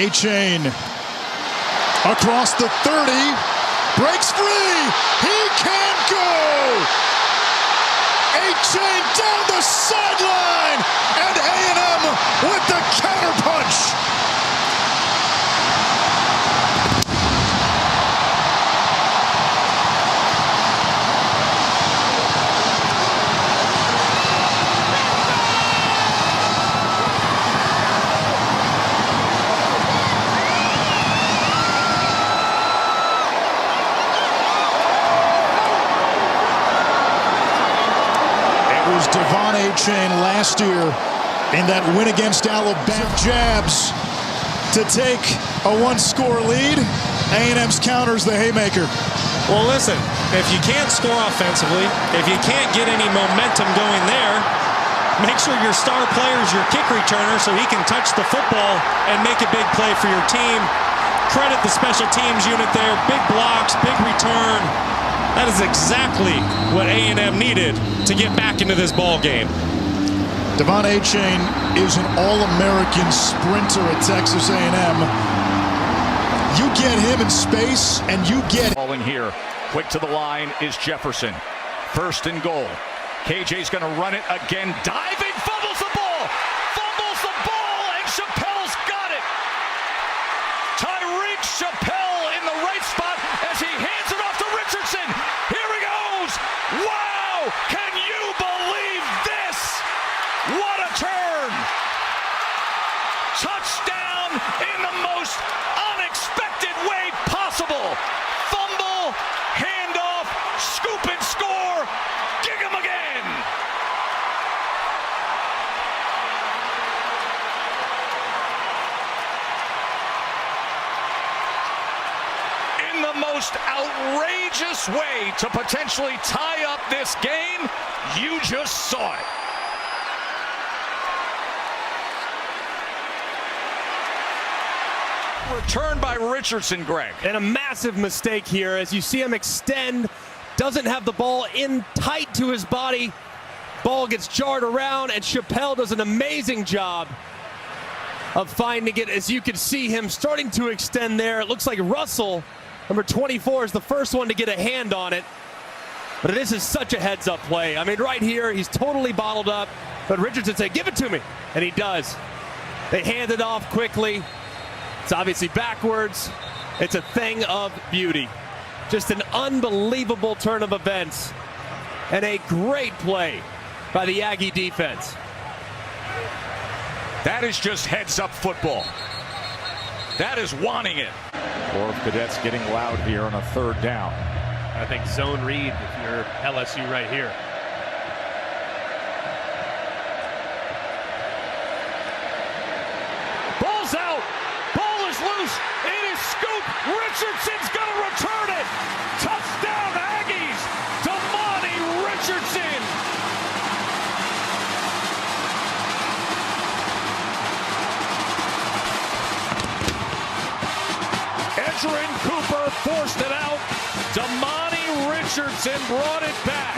A-Chain across the 30, breaks free, he can't go! A-Chain down the sideline, and A&M with the counterpunch! Devon A-Chain last year in that win against Alabama. Jabs to take a one-score lead. A&M's counters the haymaker. Well, listen, if you can't score offensively, if you can't get any momentum going there, make sure your star player is your kick returner so he can touch the football and make a big play for your team. Credit the special teams unit there. Big blocks, big return. That is exactly what A&M needed to get back into this ball game. Devon A-Chain is an All-American sprinter at Texas A&M. You get him in space, and you get... Falling here. Quick to the line is Jefferson. First and goal. KJ's going to run it again. Diving, fumbles the ball! Fumbles the ball, and Chappelle's got it! Tyreek Chappelle in the right spot as he hands it off to Richardson. Here he goes! Wow! Can you believe this? What a turn! Touchdown in the most unexpected way possible. Fumble, handoff, scoop and score. Kick him again. In the most outrageous way to potentially tie up this game, you just saw it. Return by Richardson, Greg. And a massive mistake here as you see him extend, doesn't have the ball in tight to his body. Ball gets jarred around, and Chappelle does an amazing job of finding it as you can see him starting to extend there. It looks like Russell, number 24, is the first one to get a hand on it. But this is such a heads-up play. I mean, right here, he's totally bottled up. But Richardson said, give it to me. And he does. They hand it off quickly. It's obviously backwards. It's a thing of beauty. Just an unbelievable turn of events. And a great play by the Aggie defense. That is just heads-up football. That is wanting it. Four of Cadets getting loud here on a third down. I think zone read if you're LSU right here. Ball's out. Ball is loose. It is scooped. Richardson's going to return it. Touchdown Aggies. Damani Richardson. Edgerrin Cooper forced it out. Damani Richardson brought it back.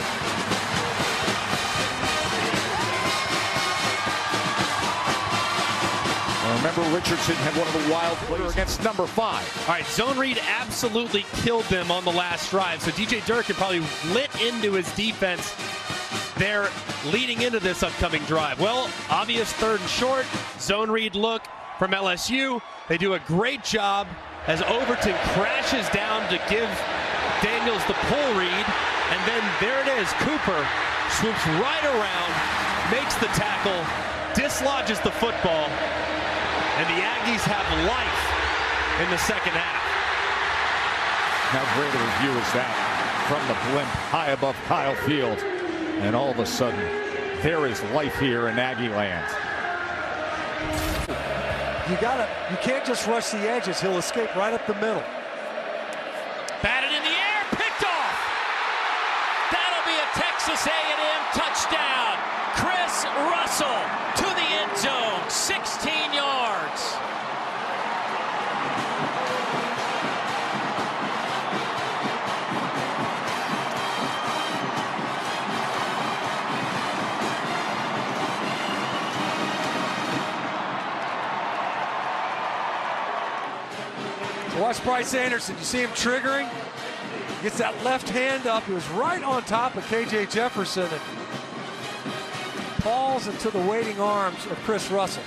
Remember, Richardson had one of the wild plays against number 5. All right, zone read absolutely killed them on the last drive. So DJ Durkin probably lit into his defense there leading into this upcoming drive. Well, obvious third and short, zone read look from LSU. They do a great job as Overton crashes down to give Daniels the pull read. And then there it is, Cooper swoops right around, makes the tackle, dislodges the football. And the Aggies have life in the second half. How great a review is that from the blimp high above Kyle Field. And all of a sudden, there is life here in Aggie land. You can't just rush the edges. He'll escape right up the middle. Batted in the air, picked off. That'll be a Texas A&M touchdown. Chris Russell to the end zone, 16 yards. Watch Bryce Anderson. You see him triggering? Gets that left hand up. He was right on top of KJ Jefferson and falls into the waiting arms of Chris Russell.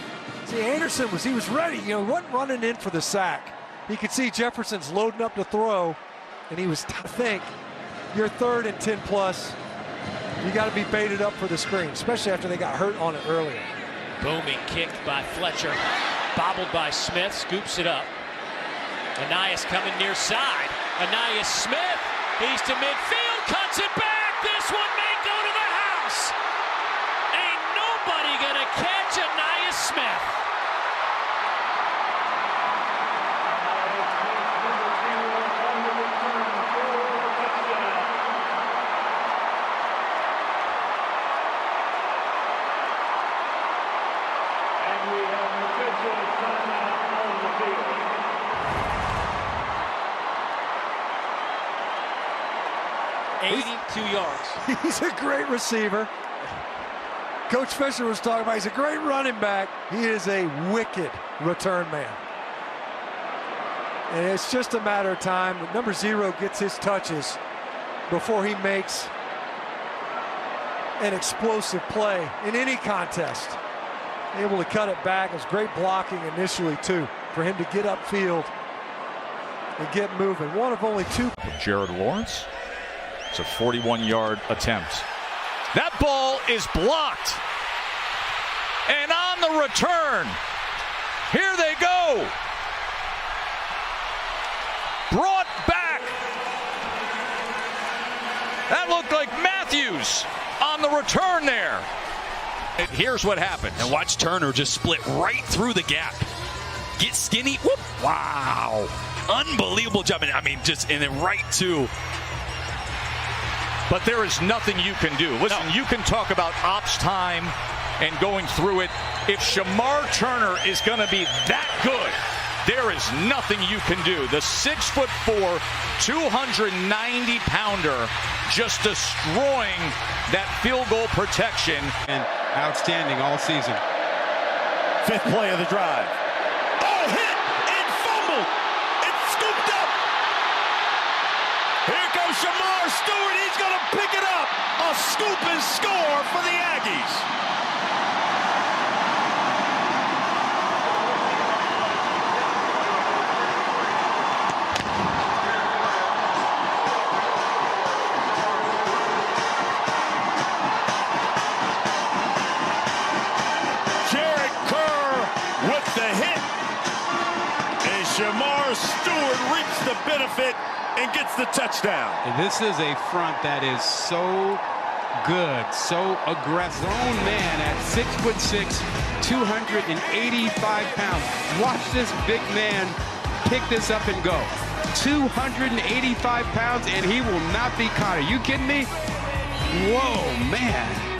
See, Anderson he was ready. Wasn't running in for the sack. You could see Jefferson's loading up to throw, and he was, I think, you're 3rd and 10 plus. You got to be baited up for the screen, especially after they got hurt on it earlier. Booming kick by Fletcher. Bobbled by Smith. Scoops it up. Anias coming near side. Anias Smith. He's to midfield. Cuts it back. This one may go to the house. Ain't nobody going to catch Anias Smith. He's 82 yards. He's a great receiver. Coach Fisher was talking about he's a great running back. He is a wicked return man. And it's just a matter of time. Number 0 gets his touches before he makes an explosive play in any contest. Able to cut it back. It was great blocking initially, too, for him to get upfield and get moving. One of only 2. Jared Lawrence. It's a 41-yard attempt. That ball is blocked. And on the return, here they go. Brought back. That looked like Matthews on the return there. And here's what happened. And watch Turner just split right through the gap. Get skinny. Whoop. Wow. Unbelievable job. I mean, just and then right to. But there is nothing you can do. Listen, you can talk about ops time and going through it. If Shamar Turner is going to be that good, there is nothing you can do. The 6'4", 290-pounder just destroying that field goal protection. And outstanding all season. 5th play of the drive. Oh, hit and fumbled. It's scooped up. Here goes Shamar Stewart. He's going to pick it up. A scoop and score for the Aggies. Shamar Stewart reaps the benefit and gets the touchdown. And this is a front that is so good, so aggressive. Grown man at 6'6", 285 pounds. Watch this big man pick this up and go. 285 pounds, and he will not be caught. Are you kidding me? Whoa, man.